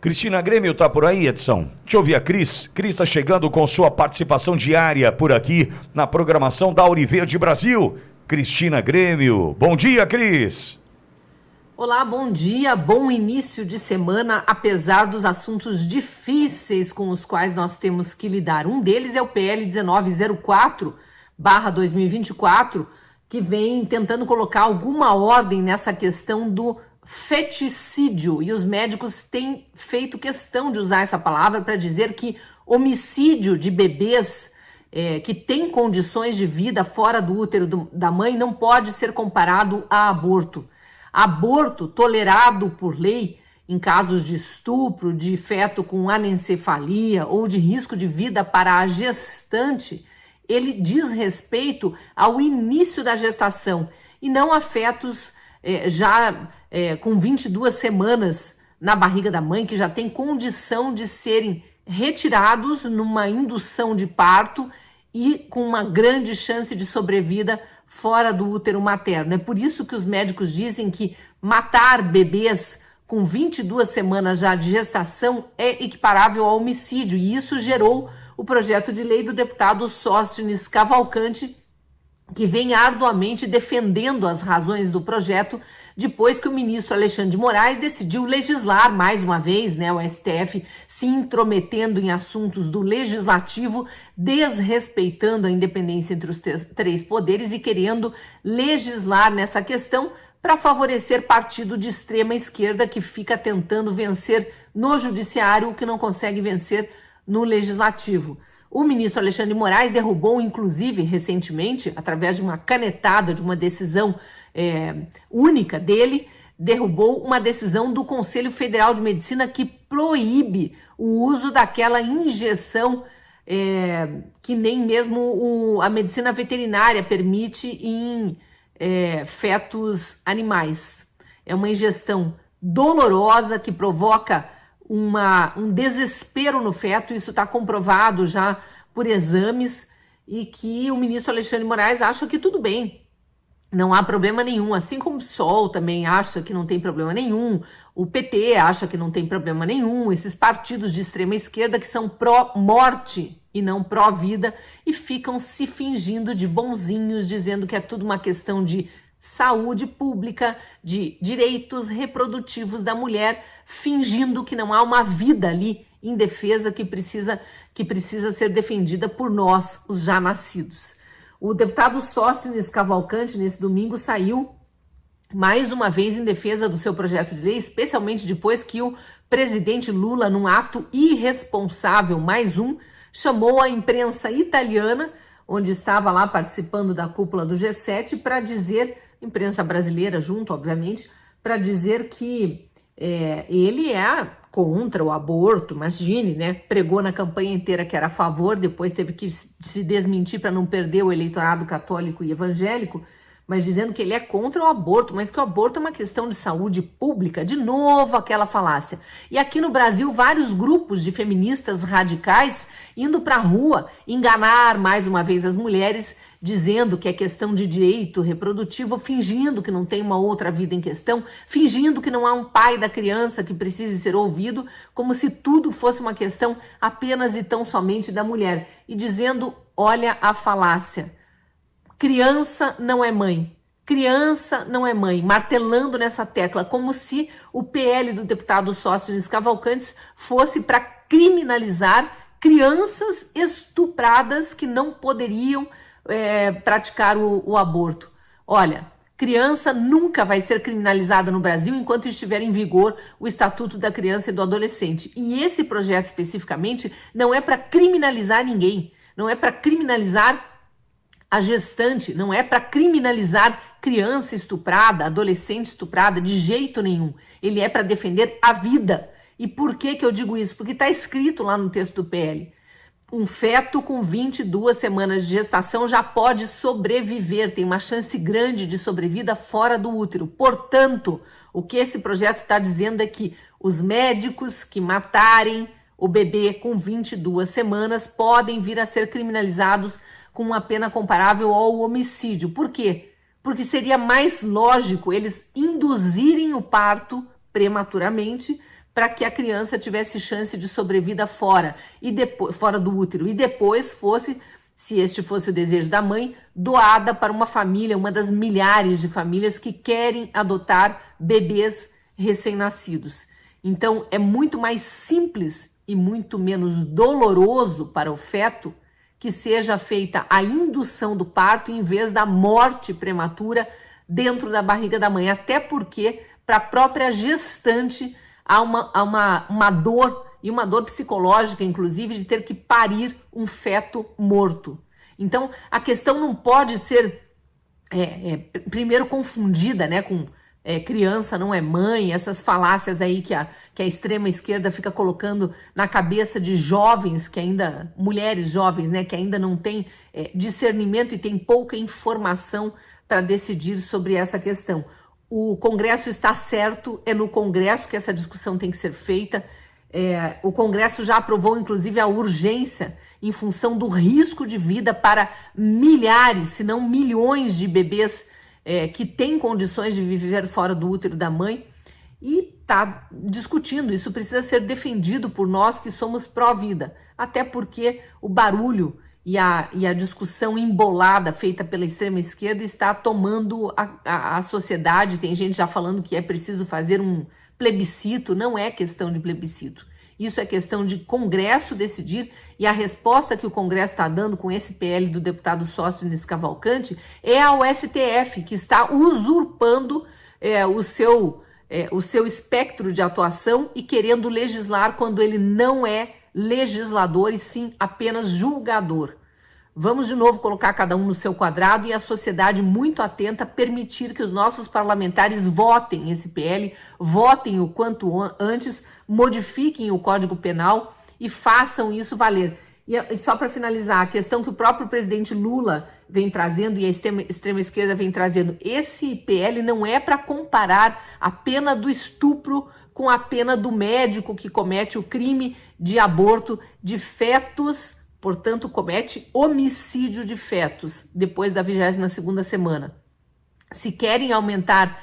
Cristina Grêmio tá por aí, Edson? Deixa eu ouvir a Cris. Cris está chegando com sua participação diária por aqui na programação da Auriverde Brasil. Cristina Grêmio. Bom dia, Cris. Olá, bom dia, bom início de semana, apesar dos assuntos difíceis com os quais nós temos que lidar. Um deles é o PL 1904/2024, que vem tentando colocar alguma ordem nessa questão do feticídio, e os médicos têm feito questão de usar essa palavra para dizer que homicídio de bebês que têm condições de vida fora do útero da mãe não pode ser comparado a aborto. Aborto tolerado por lei em casos de estupro, de feto com anencefalia ou de risco de vida para a gestante, ele diz respeito ao início da gestação e não a fetos com 22 semanas na barriga da mãe, que já tem condição de serem retirados numa indução de parto e com uma grande chance de sobrevida fora do útero materno. É por isso que os médicos dizem que matar bebês com 22 semanas já de gestação é equiparável ao homicídio, e isso gerou o projeto de lei do deputado Sóstenes Cavalcante, que vem arduamente defendendo as razões do projeto depois que o ministro Alexandre de Moraes decidiu legislar mais uma vez, o STF se intrometendo em assuntos do legislativo, desrespeitando a independência entre os três poderes e querendo legislar nessa questão para favorecer partido de extrema esquerda que fica tentando vencer no judiciário o que não consegue vencer no legislativo. O ministro Alexandre de Moraes derrubou, inclusive, recentemente, através de uma canetada, de uma decisão única dele, derrubou uma decisão do Conselho Federal de Medicina que proíbe o uso daquela injeção que nem mesmo a medicina veterinária permite em fetos animais. É uma ingestão dolorosa que provoca um desespero no feto, isso está comprovado já por exames, e que o ministro Alexandre de Moraes acha que tudo bem, não há problema nenhum, assim como o PSOL também acha que não tem problema nenhum, o PT acha que não tem problema nenhum, esses partidos de extrema esquerda que são pró-morte e não pró-vida e ficam se fingindo de bonzinhos, dizendo que é tudo uma questão de saúde pública, de direitos reprodutivos da mulher, fingindo que não há uma vida ali indefesa que precisa ser defendida por nós, os já nascidos. O deputado Sóstenes Cavalcante, nesse domingo, saiu mais uma vez em defesa do seu projeto de lei, especialmente depois que o presidente Lula, num ato irresponsável, mais um, chamou a imprensa italiana, onde estava lá participando da cúpula do G7, para dizer, imprensa brasileira junto, obviamente, para dizer que ele é contra o aborto, imagine, pregou na campanha inteira que era a favor, depois teve que se desmentir para não perder o eleitorado católico e evangélico, mas dizendo que ele é contra o aborto, mas que o aborto é uma questão de saúde pública, de novo aquela falácia. E aqui no Brasil, vários grupos de feministas radicais indo para a rua enganar mais uma vez as mulheres, dizendo que é questão de direito reprodutivo, fingindo que não tem uma outra vida em questão, fingindo que não há um pai da criança que precise ser ouvido, como se tudo fosse uma questão apenas e tão somente da mulher. E dizendo, olha a falácia, criança não é mãe. Criança não é mãe, martelando nessa tecla, como se o PL do deputado Sóstenes Cavalcante fosse para criminalizar crianças estupradas que não poderiam praticar o aborto. Olha, criança nunca vai ser criminalizada no Brasil enquanto estiver em vigor o Estatuto da Criança e do Adolescente. E esse projeto especificamente não é para criminalizar ninguém, não é para criminalizar a gestante, não é para criminalizar criança estuprada, adolescente estuprada, de jeito nenhum. Ele é para defender a vida. E por que eu digo isso? Porque está escrito lá no texto do PL. Um feto com 22 semanas de gestação já pode sobreviver, tem uma chance grande de sobrevida fora do útero. Portanto, o que esse projeto está dizendo é que os médicos que matarem o bebê com 22 semanas podem vir a ser criminalizados com uma pena comparável ao homicídio. Por quê? Porque seria mais lógico eles induzirem o parto prematuramente para que a criança tivesse chance de sobrevida fora do útero, e depois fosse, se este fosse o desejo da mãe, doada para uma família, uma das milhares de famílias que querem adotar bebês recém-nascidos. Então, é muito mais simples e muito menos doloroso para o feto que seja feita a indução do parto em vez da morte prematura dentro da barriga da mãe, até porque para a própria gestante há uma dor, e uma dor psicológica, inclusive, de ter que parir um feto morto. Então, a questão não pode ser, primeiro, confundida, né, com criança não é mãe, essas falácias aí que a extrema esquerda fica colocando na cabeça de jovens, mulheres jovens, né, que ainda não têm discernimento e têm pouca informação para decidir sobre essa questão. O Congresso está certo, é no Congresso que essa discussão tem que ser feita. O Congresso já aprovou, inclusive, a urgência em função do risco de vida para milhares, se não milhões de bebês que têm condições de viver fora do útero da mãe, e está discutindo. Isso precisa ser defendido por nós que somos pró-vida, até porque o barulho e a discussão embolada feita pela extrema esquerda está tomando a sociedade. Tem gente já falando que é preciso fazer um plebiscito. Não é questão de plebiscito. Isso é questão de Congresso decidir, e a resposta que o Congresso está dando com esse PL do deputado Sóstenes Cavalcante é ao STF, que está usurpando o seu espectro de atuação e querendo legislar quando ele não é legislador e sim apenas julgador. Vamos de novo colocar cada um no seu quadrado e a sociedade muito atenta permitir que os nossos parlamentares votem esse PL, votem o quanto antes, modifiquem o Código Penal e façam isso valer. E só para finalizar, a questão que o próprio presidente Lula vem trazendo e a extrema esquerda vem trazendo, esse PL não é para comparar a pena do estupro com a pena do médico que comete o crime de aborto de fetos, portanto, comete homicídio de fetos depois da 22ª semana. Se querem aumentar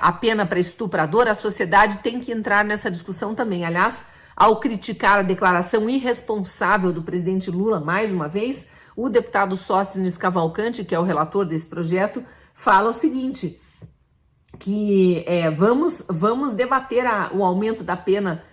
a pena para estuprador, a sociedade tem que entrar nessa discussão também. Aliás, ao criticar a declaração irresponsável do presidente Lula, mais uma vez, o deputado Sóstenes Cavalcante, que é o relator desse projeto, fala o seguinte, que vamos debater o aumento da pena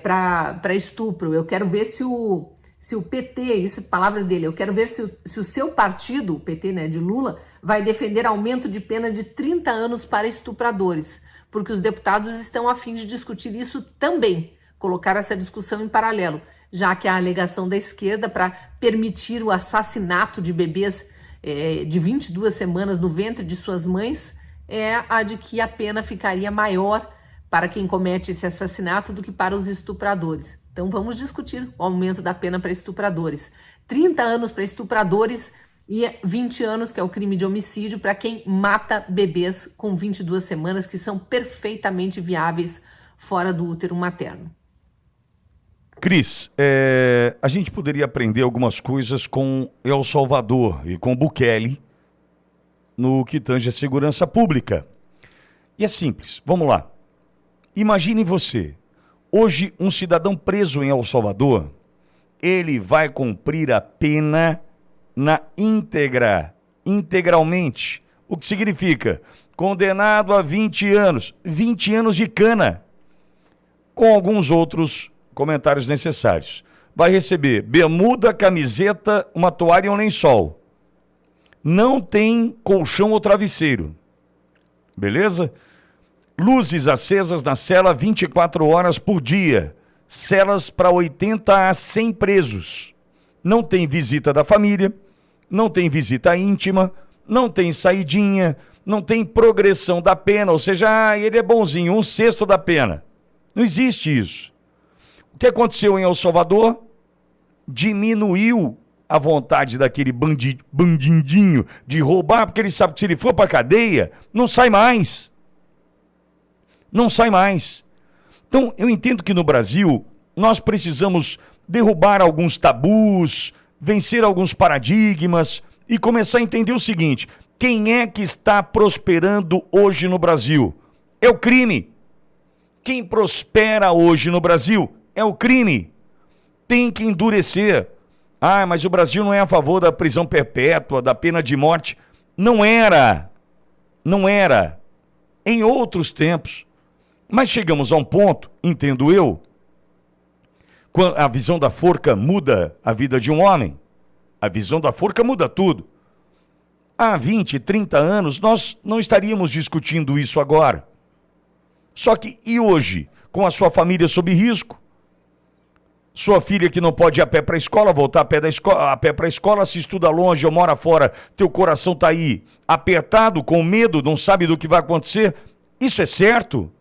para estupro. Eu quero ver se o PT, isso palavras dele, eu quero ver se o seu partido, o PT, né, de Lula, vai defender aumento de pena de 30 anos para estupradores, porque os deputados estão a fim de discutir isso também, colocar essa discussão em paralelo, já que a alegação da esquerda para permitir o assassinato de bebês de 22 semanas no ventre de suas mães é a de que a pena ficaria maior para quem comete esse assassinato do que para os estupradores. Então vamos discutir o aumento da pena para estupradores. 30 anos para estupradores e 20 anos, que é o crime de homicídio, para quem mata bebês com 22 semanas, que são perfeitamente viáveis fora do útero materno. Cris, a gente poderia aprender algumas coisas com El Salvador e com Bukele no que tange a segurança pública. E é simples, vamos lá. Imagine você, hoje um cidadão preso em El Salvador, ele vai cumprir a pena na íntegra, integralmente. O que significa? Condenado a 20 anos de cana, com alguns outros comentários necessários. Vai receber bermuda, camiseta, uma toalha e um lençol. Não tem colchão ou travesseiro. Beleza? Luzes acesas na cela 24 horas por dia. Celas para 80 a 100 presos. Não tem visita da família, não tem visita íntima, não tem saidinha, não tem progressão da pena, ou seja, ele é bonzinho, 1/6 da pena. Não existe isso. O que aconteceu em El Salvador? Diminuiu a vontade daquele bandidinho de roubar, porque ele sabe que se ele for para a cadeia, não sai mais. Não sai mais. Então, eu entendo que no Brasil, nós precisamos derrubar alguns tabus, vencer alguns paradigmas e começar a entender o seguinte: quem é que está prosperando hoje no Brasil? É o crime. Quem prospera hoje no Brasil é o crime. Tem que endurecer. Ah, mas o Brasil não é a favor da prisão perpétua, da pena de morte. Não era. Não era. Em outros tempos. Mas chegamos a um ponto, entendo eu, quando a visão da forca muda a vida de um homem. A visão da forca muda tudo. Há 20, 30 anos, nós não estaríamos discutindo isso agora. Só que, e hoje? Com a sua família sob risco? Sua filha que não pode ir a pé para a escola, voltar a pé para a escola, se estuda longe ou mora fora, teu coração está aí apertado, com medo, não sabe do que vai acontecer. Isso é certo?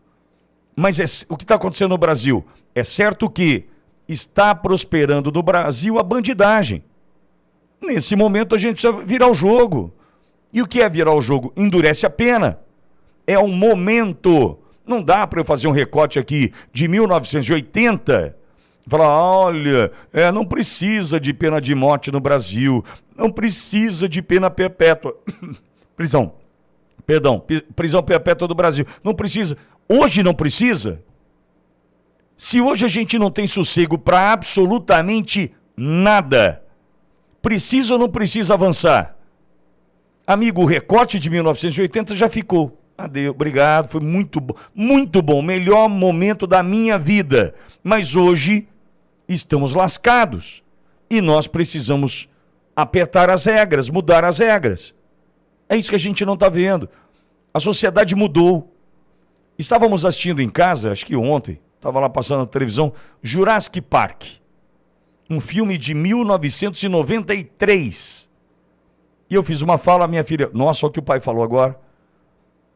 Mas o que está acontecendo no Brasil? É certo que está prosperando no Brasil a bandidagem. Nesse momento a gente precisa virar o jogo. E o que é virar o jogo? Endurece a pena. É um momento. Não dá para eu fazer um recorte aqui de 1980 e falar, olha, não precisa de pena de morte no Brasil, não precisa de pena perpétua. Prisão perpétua do Brasil. Não precisa. Hoje não precisa. Se hoje a gente não tem sossego para absolutamente nada, precisa ou não precisa avançar? Amigo, o recorte de 1980 já ficou. Adeus, obrigado, foi muito bom, melhor momento da minha vida. Mas hoje estamos lascados e nós precisamos apertar as regras, mudar as regras. É isso que a gente não está vendo. A sociedade mudou. Estávamos assistindo em casa, acho que ontem, estava lá passando na televisão, Jurassic Park. Um filme de 1993. E eu fiz uma fala à minha filha, nossa, olha o que o pai falou agora.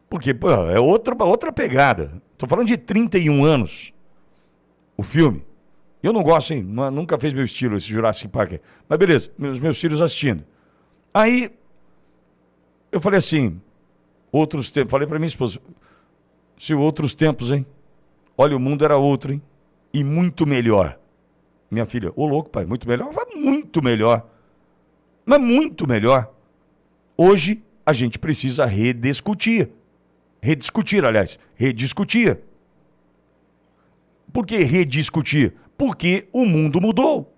Porque, pô, é outra pegada. Estou falando de 31 anos, o filme. Eu não gosto, hein? Nunca fez meu estilo esse Jurassic Park. Mas beleza, meus filhos assistindo. Aí, eu falei assim, outros tempos, falei para minha esposa, se outros tempos, hein? Olha, o mundo era outro, hein? E muito melhor. Minha filha, ô louco, pai, muito melhor? Vai muito melhor. Mas muito melhor. Hoje, a gente precisa rediscutir. Rediscutir. Por que rediscutir? Porque o mundo mudou.